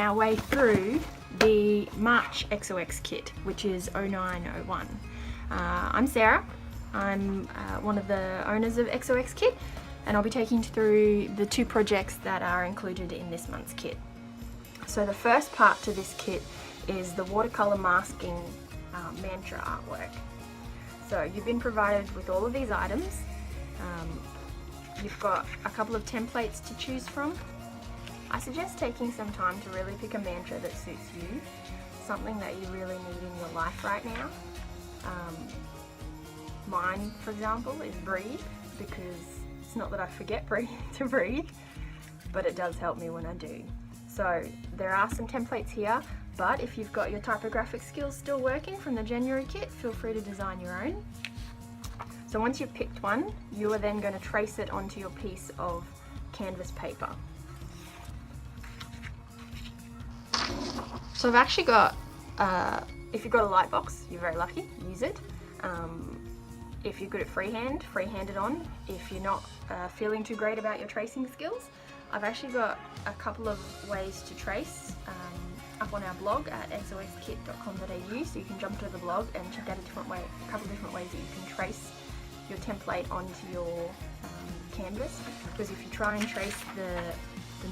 our way through the March XOXkit, which is 0901. I'm Sarah. I'm one of the owners of XOXkit, and I'll be taking you through the two projects that are included in this month's kit. So the first part to this kit is the watercolour masking mantra artwork. So you've been provided with all of these items. You've got a couple of templates to choose from. I suggest taking some time to really pick a mantra that suits you, something that you really need in your life right now. Mine, for example, is breathe, because it's not that I forget to breathe, but it does help me when I do. So there are some templates here, but if you've got your typographic skills still working from the January kit, feel free to design your own. So once you've picked one, you are then going to trace it onto your piece of canvas paper. So I've actually got, if you've got a light box, you're very lucky, use it. If you're good at freehand it on. If you're not feeling too great about your tracing skills, I've actually got a couple of ways to trace up on our blog at XOXkit.com.au, so you can jump to the blog and check out a couple different ways that you can trace your template onto your canvas, because if you try and trace the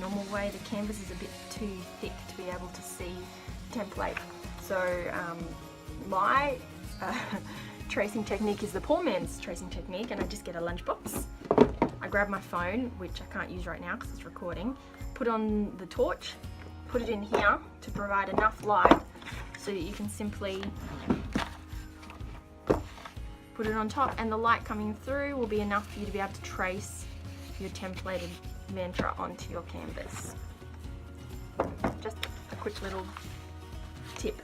normal way, the canvas is a bit too thick to be able to see the template. So my tracing technique is the poor man's tracing technique, and I just get a lunchbox. I grab my phone, which I can't use right now because it's recording, put on the torch, put it in here to provide enough light so that you can simply put it on top, and the light coming through will be enough for you to be able to trace your templated mantra onto your canvas. Just a quick little tip.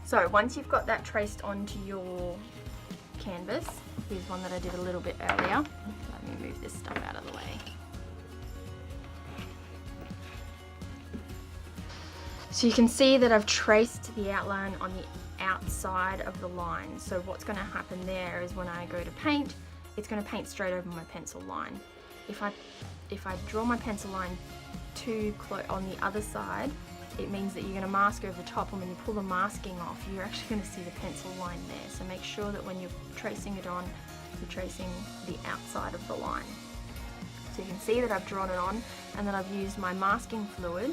So once you've got that traced onto your canvas, here's one that I did a little bit earlier. Let me move this stuff out of the way. So you can see that I've traced the outline on the outside of the line. So what's going to happen there is when I go to paint, it's going to paint straight over my pencil line. If I draw my pencil line too close on the other side, it means that you're going to mask over the top, and when you pull the masking off, you're actually going to see the pencil line there. So make sure that when you're tracing it on, you're tracing the outside of the line. So you can see that I've drawn it on, and then I've used my masking fluid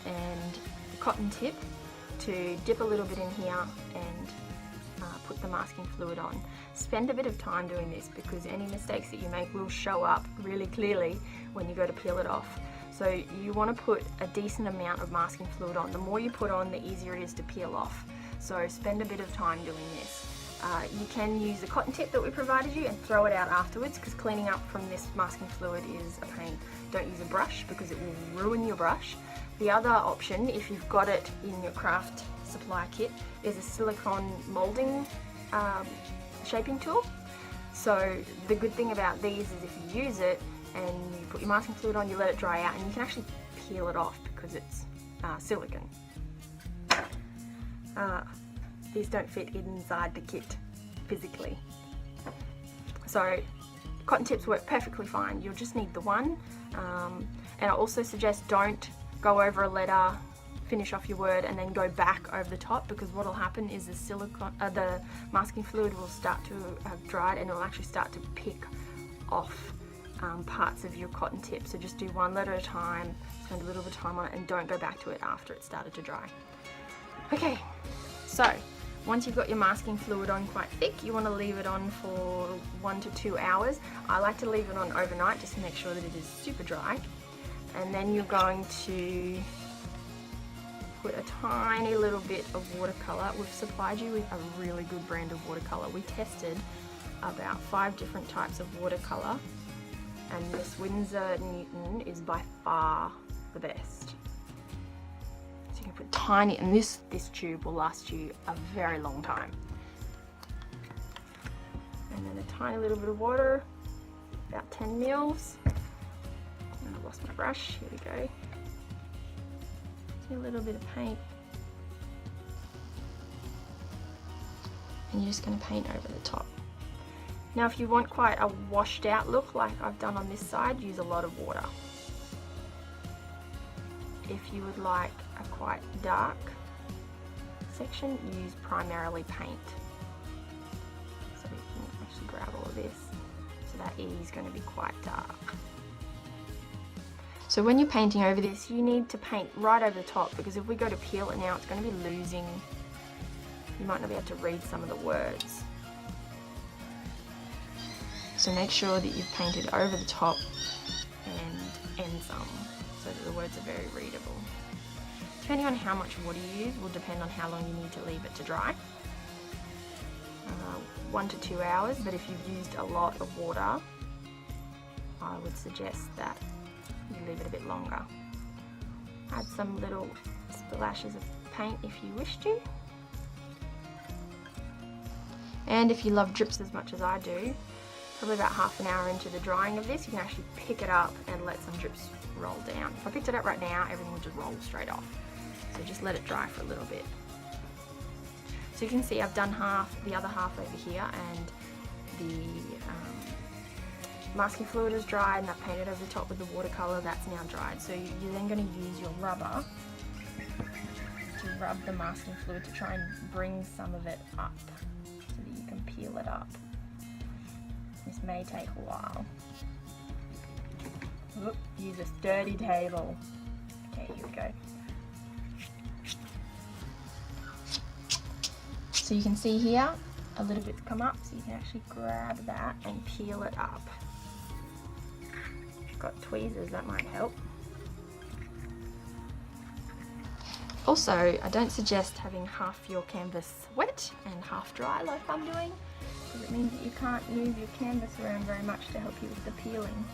and the cotton tip to dip a little bit in here and put the masking fluid on. Spend a bit of time doing this, because any mistakes that you make will show up really clearly when you go to peel it off. So you want to put a decent amount of masking fluid on. The more you put on, the easier it is to peel off. So spend a bit of time doing this. You can use the cotton tip that we provided you and throw it out afterwards, because cleaning up from this masking fluid is a pain. Don't use a brush, because it will ruin your brush. The other option, if you've got it in your craft supply kit, is a silicone molding shaping tool. So the good thing about these is if you use it and you put your masking fluid on, you let it dry out, and you can actually peel it off because it's silicone. These don't fit inside the kit physically. So cotton tips work perfectly fine. You'll just need the one. And I also suggest don't go over a letter, finish off your word, and then go back over the top, because what will happen is the masking fluid will start to have dried, and it will actually start to pick off parts of your cotton tip. So just do one letter at a time, spend a little bit of time on it, and don't go back to it after it started to dry. Okay, so once you've got your masking fluid on quite thick, you want to leave it on for 1 to 2 hours. I like to leave it on overnight just to make sure that it is super dry. And then you're going to put a tiny little bit of watercolour. We've supplied you with a really good brand of watercolour. We tested about 5 different types of watercolour, and this Winsor Newton is by far the best. So you can put tiny, and this tube will last you a very long time. And then a tiny little bit of water, about 10 mils. And I've lost my brush, here we go. A little bit of paint, and you're just going to paint over the top. Now if you want quite a washed out look like I've done on this side, use a lot of water. if you would like a quite dark section, use primarily paint. So you can actually grab all of this. So that E is going to be quite dark. So when you're painting over this, you need to paint right over the top, because if we go to peel it now, it's going to be losing, you might not be able to read some of the words. So make sure that you've painted over the top and some, so that the words are very readable. Depending on how much water you use will depend on how long you need to leave it to dry. 1 to 2 hours, but if you've used a lot of water, I would suggest that you leave it a bit longer. Add some little splashes of paint if you wish to. And if you love drips as much as I do, probably about half an hour into the drying of this, you can actually pick it up and let some drips roll down. If I picked it up right now, everything would just roll straight off. So just let it dry for a little bit. So you can see I've done the other half over here, and the masking fluid is dried, and I've painted over the top with the watercolour. That's now dried. So you're then going to use your rubber to rub the masking fluid to try and bring some of it up so that you can peel it up. This may take a while. Oop, use a sturdy table. Okay, here we go. So you can see here, a little bit's come up, so you can actually grab that and peel it up. Got tweezers, that might help. Also, I don't suggest having half your canvas wet and half dry like I'm doing, because it means that you can't move your canvas around very much to help you with the peeling.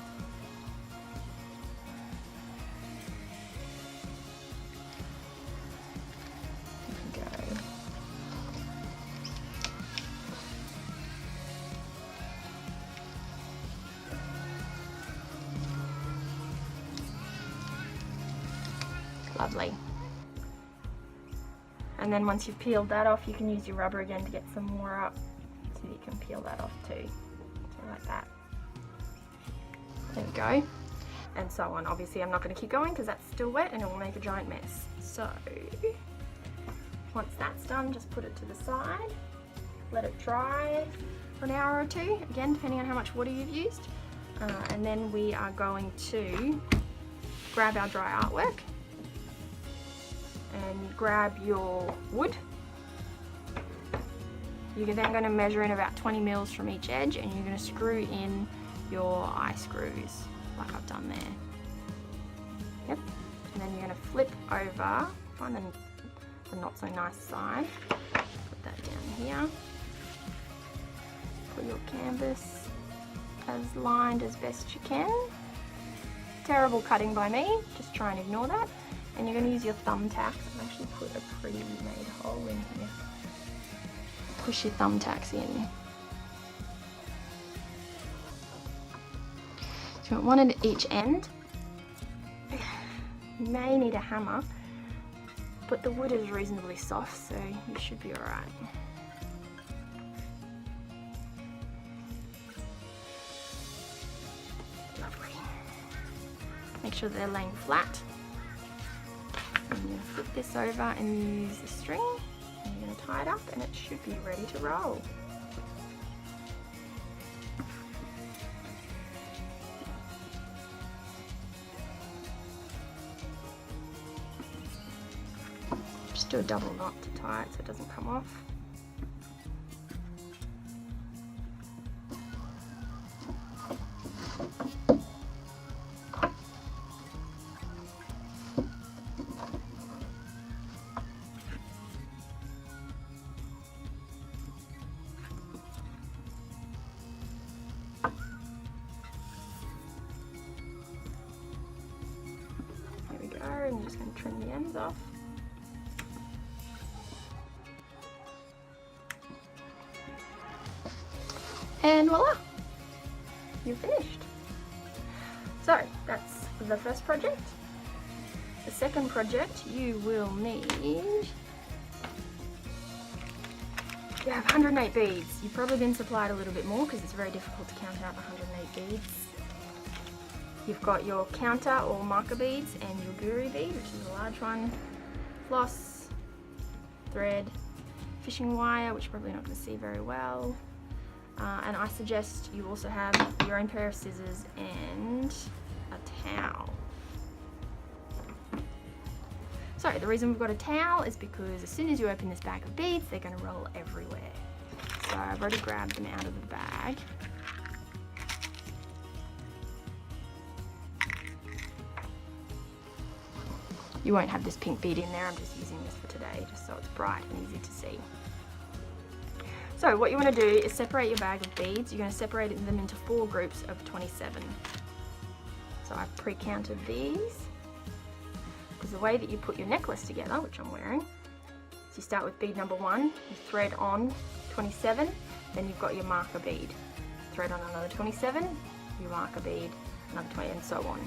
Lovely. And then once you've peeled that off, you can use your rubber again to get some more up, so you can peel that off too. So like that. There we go. And so on. Obviously I'm not going to keep going because that's still wet and it will make a giant mess. So once that's done, just put it to the side, let it dry for an hour or two, again depending on how much water you've used. And then we are going to grab our dry artwork and grab your wood. You're then going to measure in about 20 mils from each edge, and you're going to screw in your eye screws like I've done there. Yep. And then you're going to flip over, find the not so nice side, put that down here. Put your canvas as lined as best you can. Terrible cutting by me, just try and ignore that. And you're going to use your thumbtacks. I've actually put a pretty made hole in here. Push your thumbtacks in. So you want one at each end. You may need a hammer, but the wood is reasonably soft, so you should be alright. Lovely. Make sure they're laying flat. And you're going to flip this over and use the string, and you're going to tie it up, and it should be ready to roll. Just do a double knot to tie it so it doesn't come off. And you're just going to trim the ends off. And voila! You're finished. So that's the first project. The second project, you will need, you have 108 beads. You've probably been supplied a little bit more because it's very difficult to count out 108 beads. You've got your counter or marker beads and your guru bead, which is a large one, floss, thread, fishing wire, which you're probably not going to see very well, and I suggest you also have your own pair of scissors and a towel. So the reason we've got a towel is because as soon as you open this bag of beads, they're going to roll everywhere. So I've already grabbed them out of the bag. You won't have this pink bead in there, I'm just using this for today, just so it's bright and easy to see. So what you want to do is separate your bag of beads. You're going to separate them into 4 groups of 27. So I've pre-counted these, because the way that you put your necklace together, which I'm wearing, so you start with bead number 1, you thread on 27, then you've got your marker bead. Thread on another 27, your marker bead, another 20, and so on.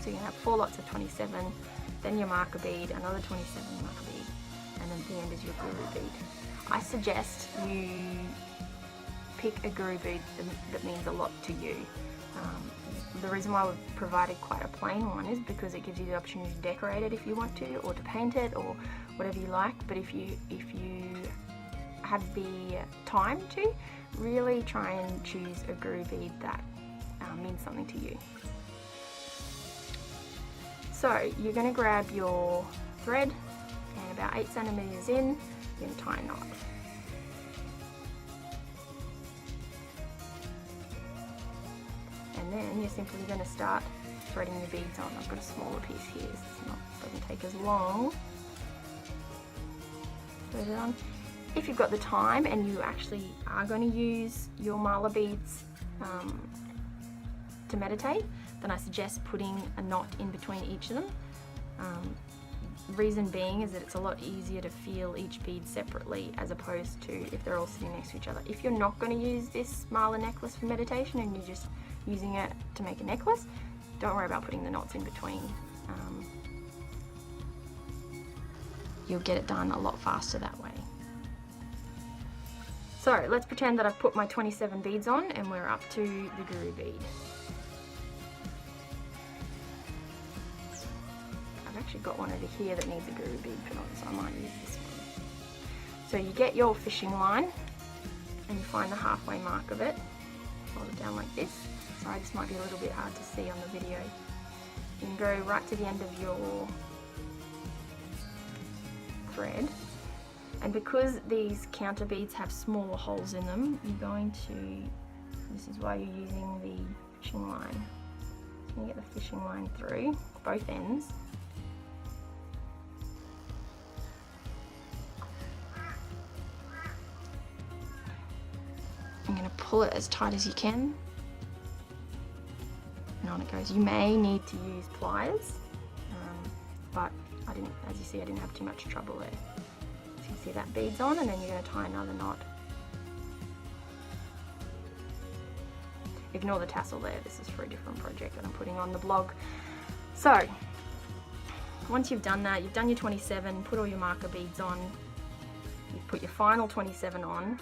So you can have 4 lots of 27, then your marker bead, another 27 marker bead, and then at the end is your guru bead. I suggest you pick a guru bead that means a lot to you. The reason why we've provided quite a plain one is because it gives you the opportunity to decorate it if you want to, or to paint it, or whatever you like. But if you have the time to, really try and choose a guru bead that means something to you. So you're going to grab your thread, and about 8 centimeters in, you're going to tie a knot. And then you're simply going to start threading your beads on. I've got a smaller piece here, so it doesn't take as long. Thread it on. If you've got the time and you actually are going to use your mala beads to meditate, then I suggest putting a knot in between each of them. Reason being is that it's a lot easier to feel each bead separately as opposed to if they're all sitting next to each other. If you're not going to use this mala necklace for meditation and you're just using it to make a necklace, don't worry about putting the knots in between. You'll get it done a lot faster that way. So let's pretend that I've put my 27 beads on and we're up to the guru bead. I've actually got one over here that needs a guru bead put on, so I might use this one. So you get your fishing line and you find the halfway mark of it, hold it down like this. Sorry, this might be a little bit hard to see on the video. You can go right to the end of your thread, and because these counter beads have smaller holes in them, you're going to, this is why you're using the fishing line. So you get the fishing line through both ends. I'm going to pull it as tight as you can, and on it goes. You may need to use pliers, but I didn't, as you see, I didn't have too much trouble there. So you see that bead's on, and then you're going to tie another knot. Ignore the tassel there, this is for a different project that I'm putting on the blog. So once you've done that, you've done your 27, put all your marker beads on, you've put your final 27 on,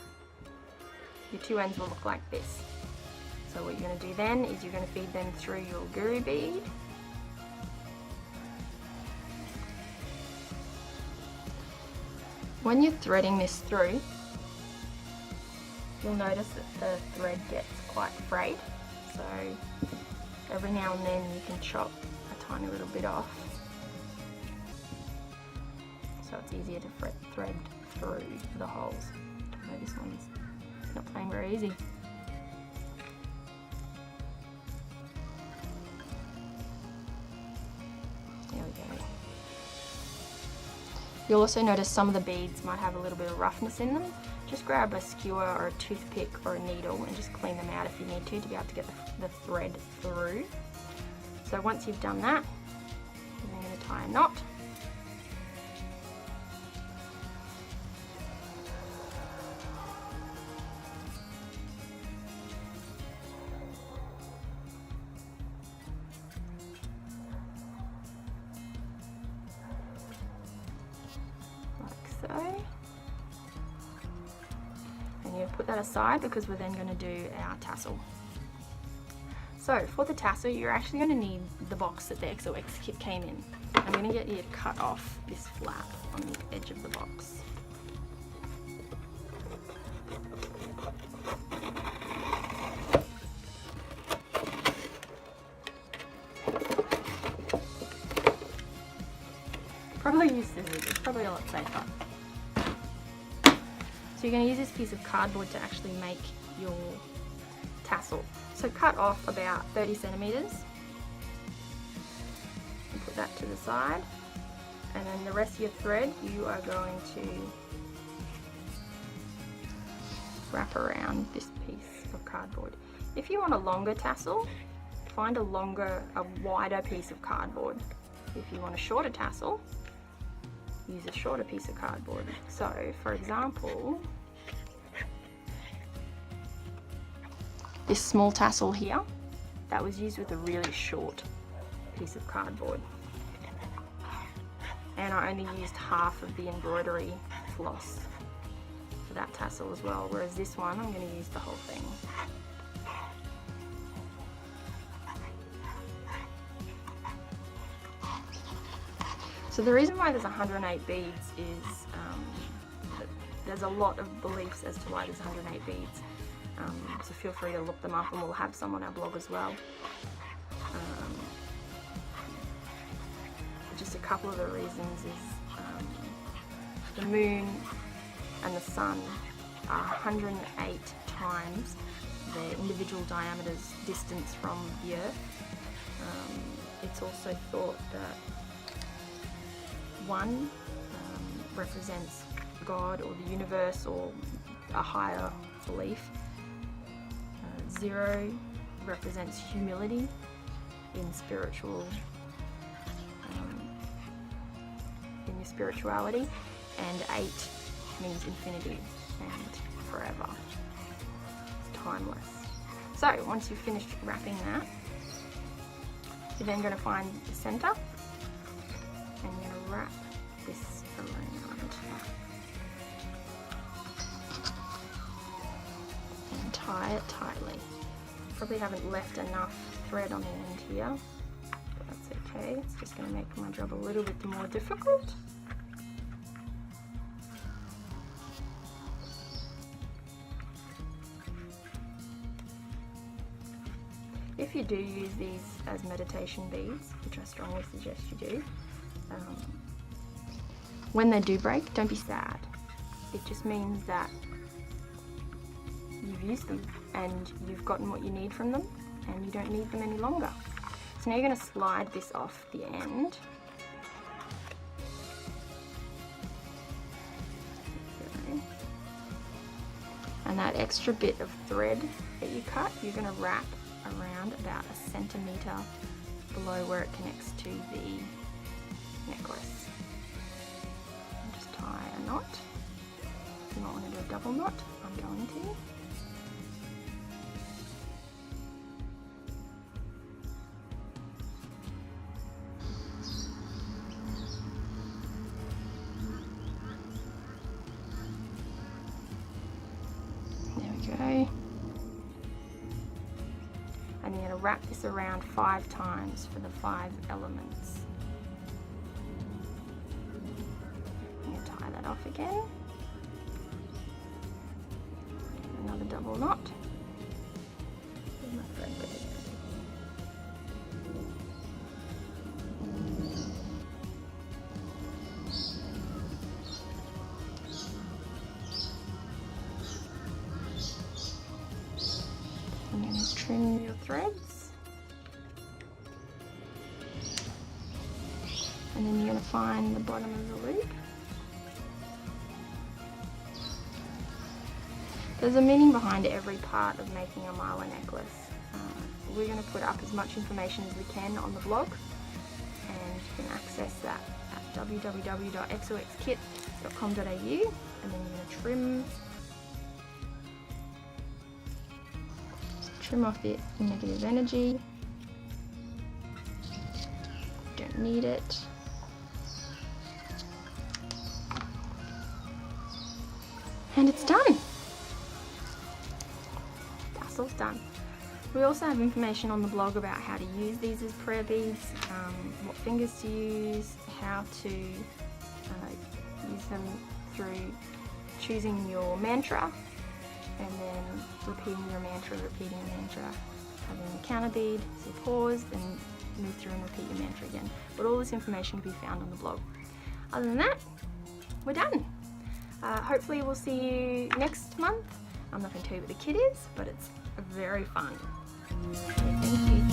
your 2 ends will look like this. So what you're going to do then is you're going to feed them through your guru bead. When you're threading this through, you'll notice that the thread gets quite frayed. So every now and then you can chop a tiny little bit off, so it's easier to thread through the holes. So this one's not playing very easy. There we go. You'll also notice some of the beads might have a little bit of roughness in them. Just grab a skewer or a toothpick or a needle and just clean them out if you need to be able to get the thread through. So once you've done that, you're going to tie a knot. So, and you put that aside because we're then going to do our tassel. So for the tassel, you're actually going to need the box that the XOXkit came in. I'm going to get you to cut off this flap on the edge of the box. Probably use scissors, it's probably a lot safer. So you're going to use this piece of cardboard to actually make your tassel. So cut off about 30 centimeters and put that to the side, and then the rest of your thread you are going to wrap around this piece of cardboard. If you want a longer tassel, find a wider piece of cardboard. If you want a shorter tassel, use a shorter piece of cardboard. So for example, this small tassel here, that was used with a really short piece of cardboard. And I only used half of the embroidery floss for that tassel as well, whereas this one I'm going to use the whole thing. So the reason why there's 108 beads is that there's a lot of beliefs as to why there's 108 beads. So feel free to look them up, and we'll have some on our blog as well. Just a couple of the reasons is the moon and the sun are 108 times their individual diameters distance from the Earth. It's also thought that 1 represents God or the universe or a higher belief. 0 represents humility in spiritual, in your spirituality, and 8 means infinity and forever. It's timeless. So once you've finished wrapping that, you're then going to find the center, and you're going to wrap this around. And tie it tightly. Probably haven't left enough thread on the end here, but that's okay. It's just going to make my job a little bit more difficult. If you do use these as meditation beads, which I strongly suggest you do, when they do break, don't be sad. It just means that you've used them and you've gotten what you need from them, and you don't need them any longer. So now you're going to slide this off the end. Okay. And that extra bit of thread that you cut, you're going to wrap around about 1 centimeter below where it connects to the necklace. And just tie a knot. If you might want to do a double knot, I'm going to. Go. And you're going to wrap this around 5 times for the 5 elements. I'm going to tie that off again. Another double knot. Where's my thread go? I'm going to trim your threads, and then you're going to find the bottom of the loop. There's a meaning behind every part of making a mala necklace. We're going to put up as much information as we can on the blog, and you can access that at www.xoxkit.com.au, and then you're going to trim off the negative energy. Don't need it. And it's done. Tassel's done. We also have information on the blog about how to use these as prayer beads, what fingers to use, how to use them through choosing your mantra and then repeating your mantra, having a counter bead, so pause, then move through and repeat your mantra again. But all this information can be found on the blog. Other than that, we're done. Hopefully we'll see you next month. I'm not going to tell you what the kit is, but it's very fun. Thank you.